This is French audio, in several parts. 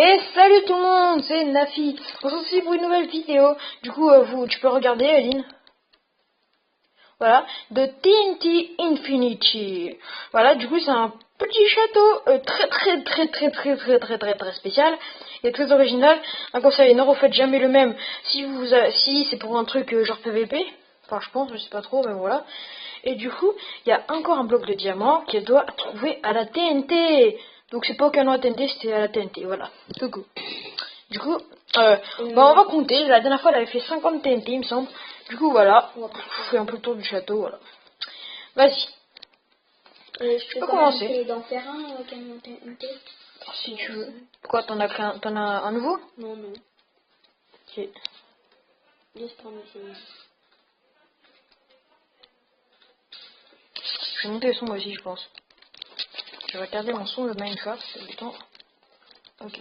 Et salut tout le monde, c'est Nafi. On se retrouve pour une nouvelle vidéo. Du coup, tu peux regarder, Aline. Voilà, de TNT Infinity. Voilà, du coup, c'est un petit château très spécial et très original. Un conseil, ne refaites jamais le même. Si c'est pour un truc genre PVP, enfin je pense, je sais pas trop, mais voilà. Et du coup, il y a encore un bloc de diamant qui doit trouver à la TNT. Donc c'est pas aucun nom à TNT, c'était à la TNT, voilà. Coucou. Du coup, on va compter. La dernière fois, elle avait fait 50 TNT, il me semble. Du coup, voilà. On fait un peu le tour du château, voilà. Vas-y. Je peux commencer. D'en faire un canon TNT. Si tu veux. Pourquoi t'en as un nouveau? Non. Ok. Juste pour essayer. Je vais monter le son moi aussi, je pense. Je vais regarder mon son de Minecraft, c'est le temps. Ok.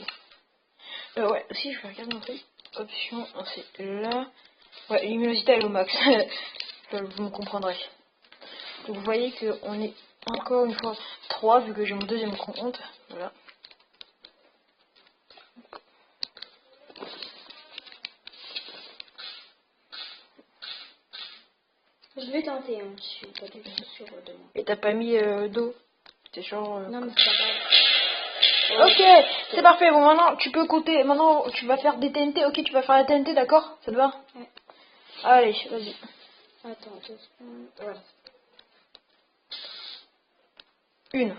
Ouais, aussi, je vais regarder mon truc. Option, c'est là. Ouais, luminosité elle est au max. Vous me comprendrez. Donc, vous voyez qu'on est encore une fois 3 vu que j'ai mon deuxième compte. Voilà. Je vais tenter, hein. Je suis pas du tout sûre de moi. Et t'as pas mis d'eau? T'es sûr Non, mais c'est pas grave. Ok, c'est parfait. Bon, maintenant tu peux compter. Maintenant tu vas faire des TNT. Ok, tu vas faire la TNT, d'accord? Ça te va? Ouais. Allez, vas-y. Attends, 2 secondes. Voilà. 1,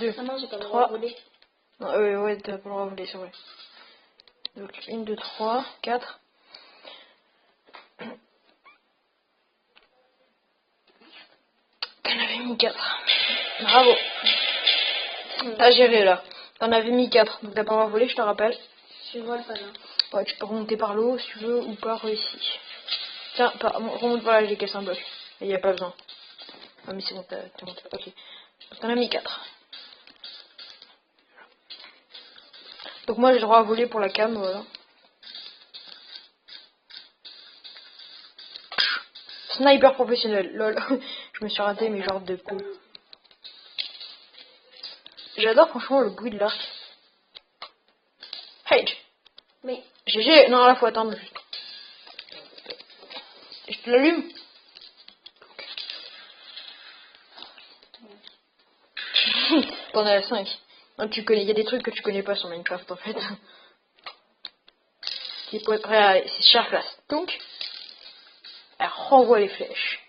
2, Ah non, j'ai pas le 3. droit de voler. Ouais, t'as pas le droit de voler, c'est vrai. Donc 1, 2, 3, 4. T'en avais mis 4. Bravo. T'as géré là. T'en avais mis 4. Donc t'as pas le droit de voler, je te rappelle. Je vois pas là. Ouais, tu peux remonter par l'eau si tu veux ou par ici. Tiens, remonte par là, j'ai cassé un bloc. Il n'y a pas besoin. Ah mais c'est bon, t'as monté. Ok. Donc t'en as mis 4. Donc moi j'ai le droit à voler pour la cam, voilà. Sniper professionnel, lol. Je me suis raté mais genre de peu. J'adore franchement le bruit de l'arc. Hey! Mais. GG, non là faut attendre juste. Je te l'allume. T'en as 5. Non, tu connais, il y a des trucs que tu connais pas sur Minecraft en fait. Qui peut être prêt à c'est cher classe. Donc, elle renvoie les flèches.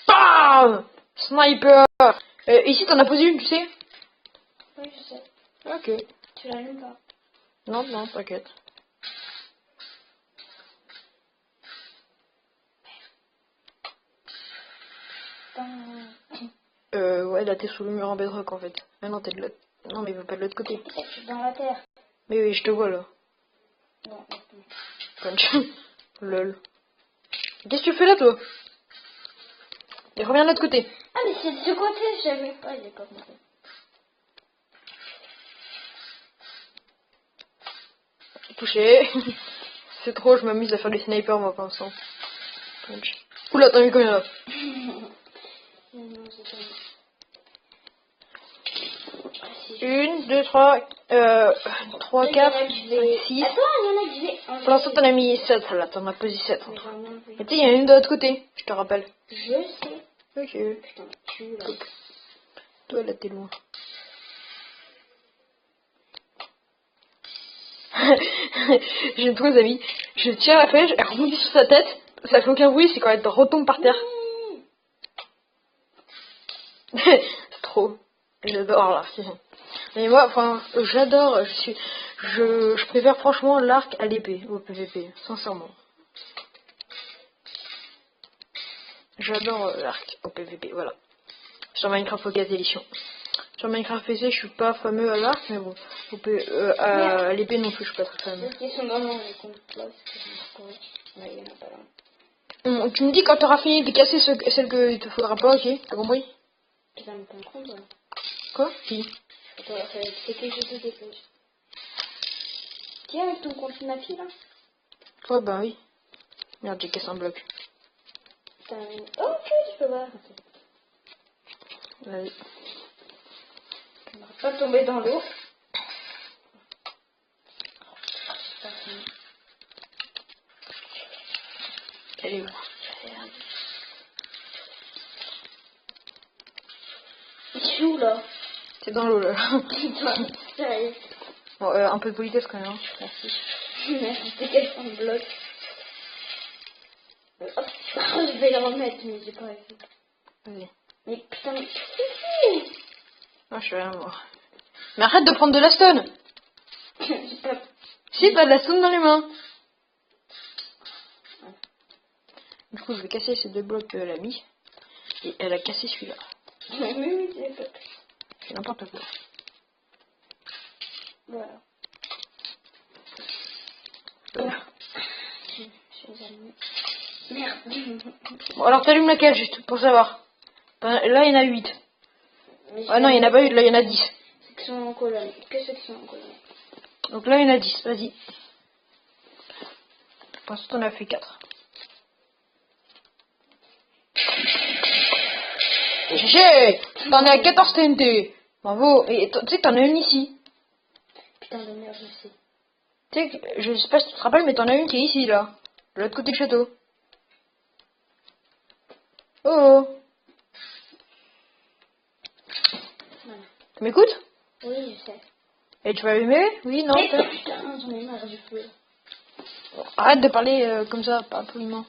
BAM! Sniper! Ici t'en as posé une, tu sais? Oui, je sais. Ok. Tu l'allumes pas? Non, t'inquiète. Ouais, là t'es sous le mur en bedrock en fait. Ah non, t'es de l'autre. Non, mais il veut pas de l'autre côté. Je suis dans la terre. Mais oui, je te vois là. Non, Punch. Lol. Qu'est-ce que tu fais là, toi? Et reviens de l'autre côté. Ah, mais c'est de ce côté, je savais pas, j'ai pas compris. Touché. C'est trop, je m'amuse à faire des snipers moi pour l'instant. Punch. Oula, t'as mis combien là? Non, c'est pas. 1, 2, 3, 3, 4, 5, 6. Attends, il y en a que je vais. Pour l'instant, t'en as mis 7, là, t'en as posé 7. Mais j'en ai un peu. Et tu sais, il y en a une de l'autre côté, je te rappelle. Je sais. Ok. Putain, tu là. Toi, là, t'es loin. J'ai trop amis. Je tire la flèche, elle rebondit sur sa tête. Ça fait aucun bruit, c'est quand elle retombe par terre. C'est trop. J'adore l'arc. Mais moi, enfin, j'adore. Je préfère franchement l'arc à l'épée au PVP, sincèrement. J'adore l'arc au PVP, voilà. Sur Minecraft Pocket Edition. Sur Minecraft PC, je suis pas fameux à l'arc, mais bon, à l'épée non plus, je suis pas très fameux. Ils sont vraiment les comptes là, parce que je me pourrais. Ouais, il y en a pas là. Tu me dis quand t'auras fini de casser celle que il te faudra pas, ok? T'as compris? Tu vas me comprendre. Quoi? Si. C'est que je te dépose. Tiens, avec ton compte ma fille là. Ouais, bah oui. Merde, j'ai cassé un bloc. Oh, ok, tu peux voir. Vas-y. On va pas tomber dans l'eau. Elle est où? C'est où là? C'est dans l'eau là. Putain, sérieux. Bon, un peu de politesse quand même. Hein. Merci. Merde, c'est quelqu'un me bloque. Hop, je vais le remettre, mais j'ai pas réussi. Vas-y. Mais putain, mais... Moi je suis rien moi. Mais arrête de prendre de la stone. J'ai pas... Si t'as de la stone dans les mains. Du coup je vais casser ces 2 blocs qu'elle a mis. Et elle a cassé celui-là. Oui, j'ai pas... C'est n'importe quoi. Voilà. Voilà. Je suis allumée. Merde. Bon alors t'allumes laquelle juste pour savoir. Là il y en a 8. Mais Ah non il y en a pas 8, là il y en a 10. section en colonne. Que section en colonne? Donc là il y en a 10, vas-y. Pour l'instant on a fait 4. GG. T'en es à 14 TNT. Bravo. Et tu sais que t'en as une ici. Putain de merde, je sais. Tu sais que, je sais pas si tu te rappelles, mais t'en as une qui est ici là. De l'autre côté du château. Oh oh. Voilà. Tu m'écoutes? Oui, je sais. Et tu vas allumer? Oui, non, Mais peut-être. putain, j'en ai marre du feu. Arrête de parler comme ça, pas poliment.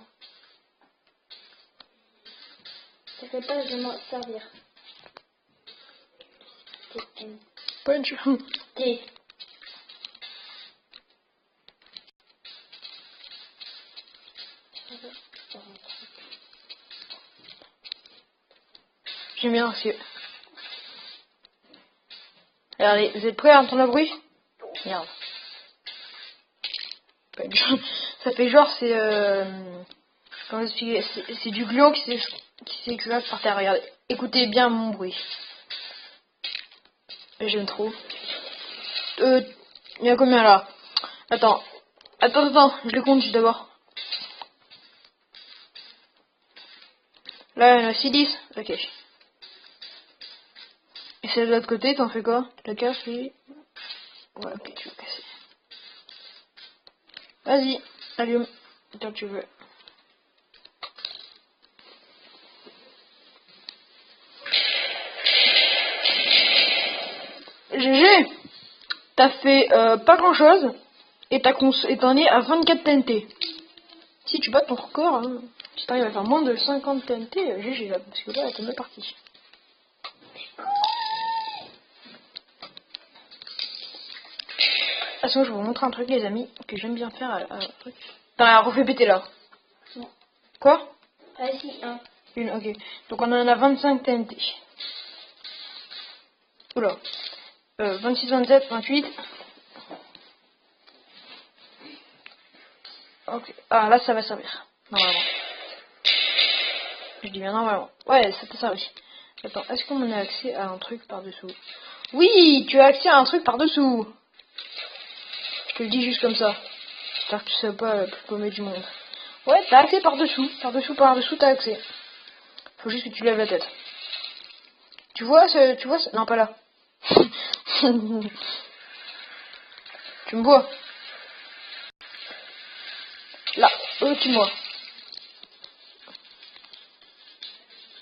Ça fait pas de m'en servir. Punch. T'es... J'aime bien aussi. Allez, vous êtes prêts à entendre le bruit? Merde. Ça fait genre, c'est... comment expliquer? C'est du gluant qui s'éclate par terre. Regardez. Écoutez bien mon bruit. J'aime trop. Il y a combien là? Attends, je les compte juste d'abord. Là, il y en a 6-10. Ok. Et celle de l'autre côté, t'en fais quoi? Tu la casses, oui. Ouais, ok, tu veux casser. Vas-y, allume. Quand tu veux. GG. T'as fait pas grand chose. Et t'en es à 24 TNT. Si tu bats ton record, hein, si t'arrives à faire moins de 50 TNT, GG là. Parce que là, t'es mal parti. Ah, sinon, je vais vous montrer un truc, les amis, que j'aime bien faire. T'as refait péter là. Non. Quoi? Ah si, un. Une, ok. Donc on en a 25 TNT. Oula. 26, 27, 28. Ok. Ah, là, ça va servir. Normalement. Je dis bien normalement. Ouais, ça t'a servi. Attends, est-ce qu'on a accès à un truc par-dessous? Oui, tu as accès à un truc par-dessous. Je te le dis juste comme ça. J'espère que tu sais pas le plus paumé du monde. Ouais, t'as accès par-dessous. Par-dessous, t'as accès. Faut juste que tu lèves la tête. Tu vois ce... Non, pas là. Tu me vois? Là, au-dessus de moi.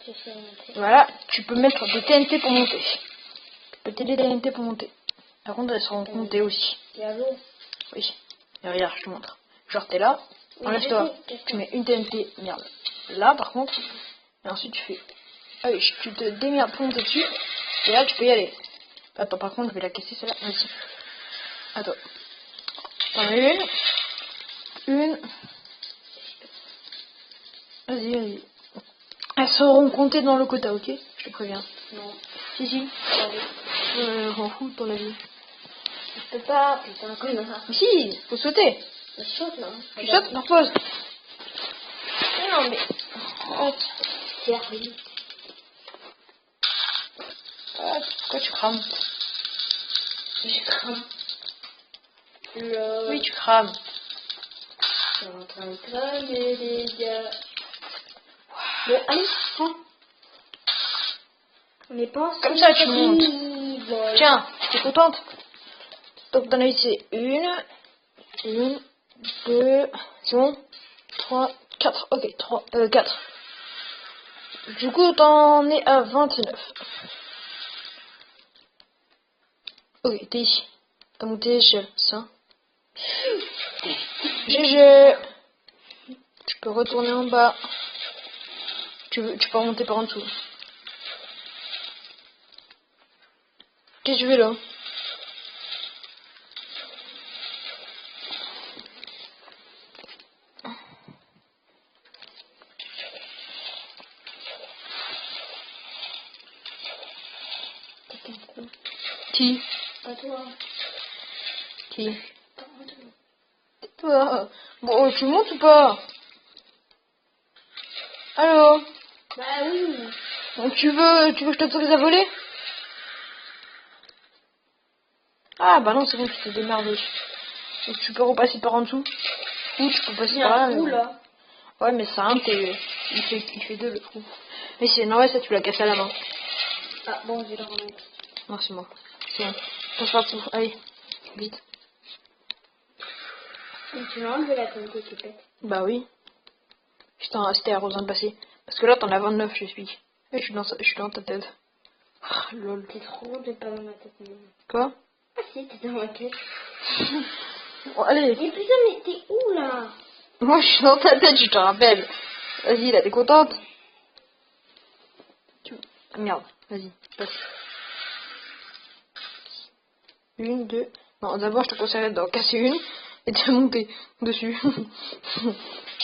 J'essaie de monter. Voilà, tu peux mettre des TNT pour monter. Tu peux t'aider des TNT pour monter. Par contre, elles seront montées aussi. C'est à l'eau. Oui. Et regarde, je te montre. Genre, t'es là, Oui, enlève-toi. je sais. Tu mets une TNT, merde. Là, par contre, et ensuite tu fais... Ah oui, tu te démerdes pour monter dessus. Et là, tu peux y aller. Attends, par contre, je vais la casser celle-là. Vas-y. Attends. T'en as une. Une. Vas-y. Elles seront comptées dans le quota, ok? Je te préviens. Non. Si. Allez. M'en fous de ton avis. Je peux pas, putain, connard. Si, faut sauter. Je saute là. Tu sautes, par pause. Non, mais. Oh, c'est arrivé. Ah, pourquoi tu crames? Je crame. Oui, tu crames. Je suis en train de cramer, les gars. Mais allez, prends. On est pas Comme ça, tu ensemble. montes. football. Tiens, t'es contente? Donc t'en as ici une, deux, c'est bon? 3, 4, ok, 3, 4. Du coup, t'en es à 29. Ok, t'es ici. T'as monté l'échelle, ça. GG. Tu peux retourner en bas. Tu peux remonter par en dessous. Qu'est-ce que tu fais là? T'es un con. Qui? Pas toi. Qui? Pas toi. Toi. Bon, tu montes ou pas? Allô? Bah oui. Donc, tu veux que je t'autorise à voler? Ah bah non, c'est bon, tu t'es démerdé. Donc tu peux repasser par en dessous. Ou tu peux passer Il y par a là. un mais trou bon. là. Ouais, mais ça, hein, il fait deux le trou. Mais c'est non, ouais, ça tu l'as cassé à la main. Ah bon, je vais le remettre. Non, c'est bon. C'est bon. Passe partout. Allez, vite. Et tu m'as enlevé la qualité qui pète. Bah oui. C'était à Rosin de passer. Parce que là, t'en as 29, j'explique. Et je suis dans ta tête. Ah, lol. T'es trop, t'es pas dans ma tête. Non. Quoi? Ah si, t'es dans ma tête. Bon, allez. Mais putain, mais t'es où là? Moi, je suis dans ta tête, je te rappelle. Vas-y, là, t'es contente? Ah, merde, vas-y, passe. Une, deux. Non, d'abord, je te conseillerais d'en casser une et de monter dessus.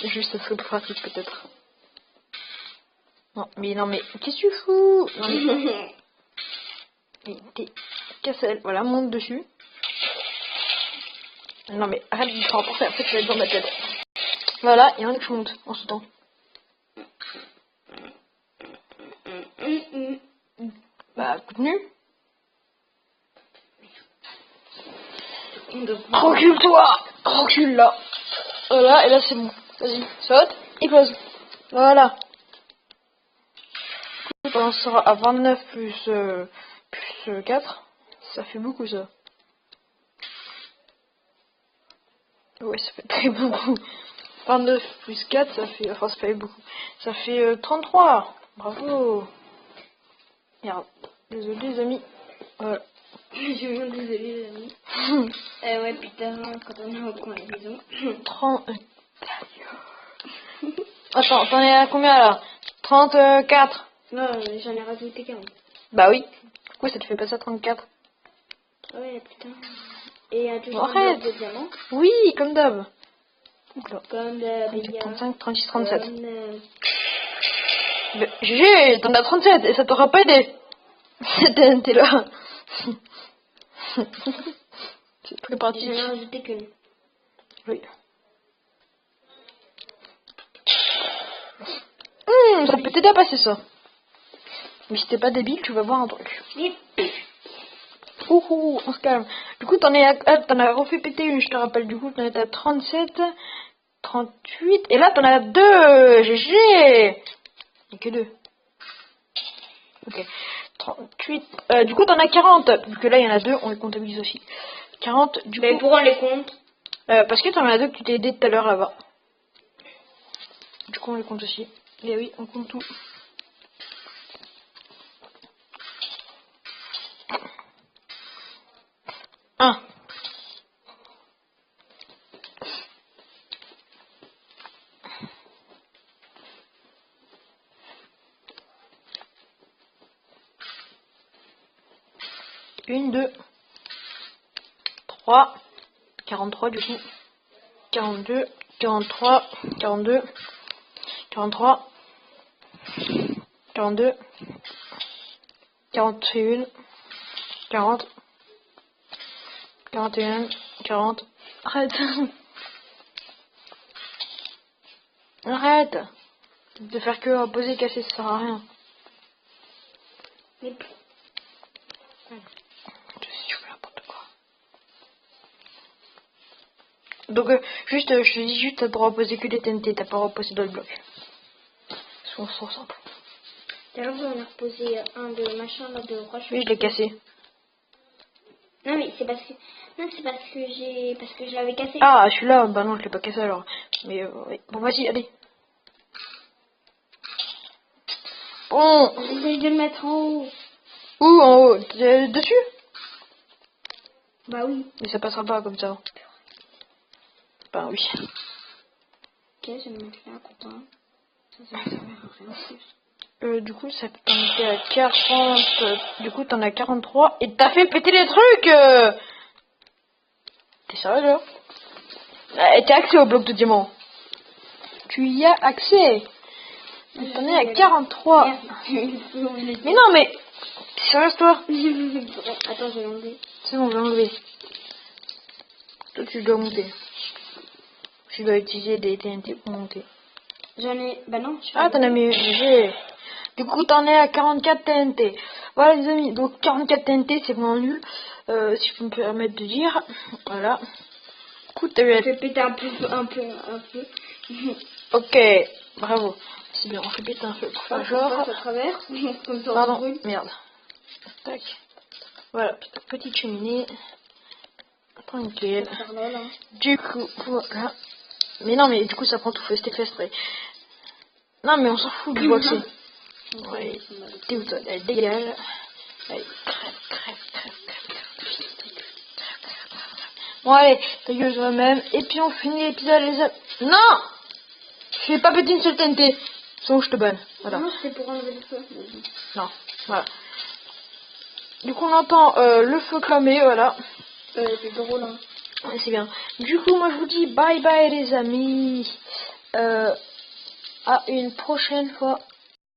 Juste, ça serait plus pratique, peut-être. Non, mais qu'est-ce que tu fous? Non, mais t'es cassé. Voilà, monte dessus. Non, mais arrête de te rapporter, après, tu vas être dans ma tête. Voilà, il y en a que je monte en ce temps. Bah, continue. Recule-toi! Recule là! Voilà, et là c'est bon. Vas-y, saute et pose. Voilà. On sera à 29 plus 4. Ça fait beaucoup ça. Ouais, ça fait très beaucoup. 29 plus 4, ça fait. Enfin, ça fait beaucoup. Ça fait 33. Bravo. Merde. Désolé, les amis. Voilà. Je suis bien désolée, les amis. Ouais, putain, quand on est au coin de la maison. 30. Attends, t'en es à combien là? 34. Non, j'en ai rajouté 40. Bah oui. Pourquoi ça te fait pas ça 34? Ouais, putain. Et il y a toujours un Arrête. bloc de diamants. Oui, comme d'hab. Oula. Comme d'hab, il y a... 35, 36, 37. Comme, GG, t'en as 37 et ça t'aura pas aidé. T'es là. C'est très pratique. j'en ai rajouté qu'une. Oui. Ça peut t'aider à passer ça. Mais si t'es pas débile, tu vas voir un truc. Ouhou, on se calme. Du coup, t'en as refait péter une, je te rappelle. Du coup, t'en es à 37, 38. Et là, t'en as 2. GG. Il n'y a que 2. Ok. 38. Du coup, t'en as 40. Vu que là, il y en a 2, on les comptabilise aussi. 40, du Mais coup. pourquoi on les compte? Parce que t'en as 2 que tu t'es aidé tout à l'heure là-bas. Du coup, on les compte aussi. Et oui, on compte tout. Un. Une, deux. 3. 43 du coup. 42. 43. 42. 43. 42. 41. 40. 41. 40. Arrête. Arrête. De faire que poser et casser, ça sert à rien. Mais... Tu fais n'importe quoi. Donc, juste, je te dis juste, t'as pas reposer que des TNT, t'as pas reposé d'autres blocs. Ils sont trop simples. D'ailleurs, on a reposé un de machin, là, de roche. Oui, je l'ai cassé. Non, mais c'est parce que. Non, c'est parce que j'ai. Parce que je l'avais cassé. Ah, celui-là, bah non, je l'ai pas cassé alors. Mais ouais. Bon, vas-y, allez. Bon. J'essaye de le mettre en haut. Où en haut? Dessus? Bah oui. Mais ça passera pas comme ça. Bah oui. Ok, je vais me mettre là, content. Ça va servir à rien en plus. Du coup, ça t'en était à 40. Du coup, t'en as 43. Et t'as fait péter les trucs. T'es sérieux là? T'as accès au bloc de diamant. Tu y as accès. T'en es à 43. Merde. Mais non, mais. T'es sérieux toi? Attends, je vais l'enlever. C'est bon, je vais enlever. Toi, tu dois monter. Tu dois utiliser des TNT pour monter. J'en ai. Bah non, je Ah, t'en as mis. Du coup, t'en es à 44 TNT. Voilà, les amis. Donc, 44 TNT, c'est vraiment nul. Si je peux me permettre de dire. Voilà. Écoute, t'as eu Je vais péter un peu. Ok, bravo. C'est bien, on fait péter un feu pour faire genre. À travers. Comme ça, on Pardon, brûle. merde. Tac. Voilà, petite cheminée. Tranquille. Par là, là. Du coup, voilà. Mais non, mais du coup, ça prend tout feu, c'était fait exprès. Non, mais on s'en fout du boxer. Ouais, t'es où toi? Allez, dégage. Allez, crève. Bon, allez, ta gueule toi-même. Et puis on finit l'épisode, les amis. Non! Je vais pas péter une seule TNT. Sinon, je te banne. Voilà. Non, c'est pour enlever le feu. Non, voilà. Du coup, on entend le feu clamer, voilà. C'est drôle, hein. Ouais, c'est bien. Du coup, moi, je vous dis bye bye, les amis. À une prochaine fois.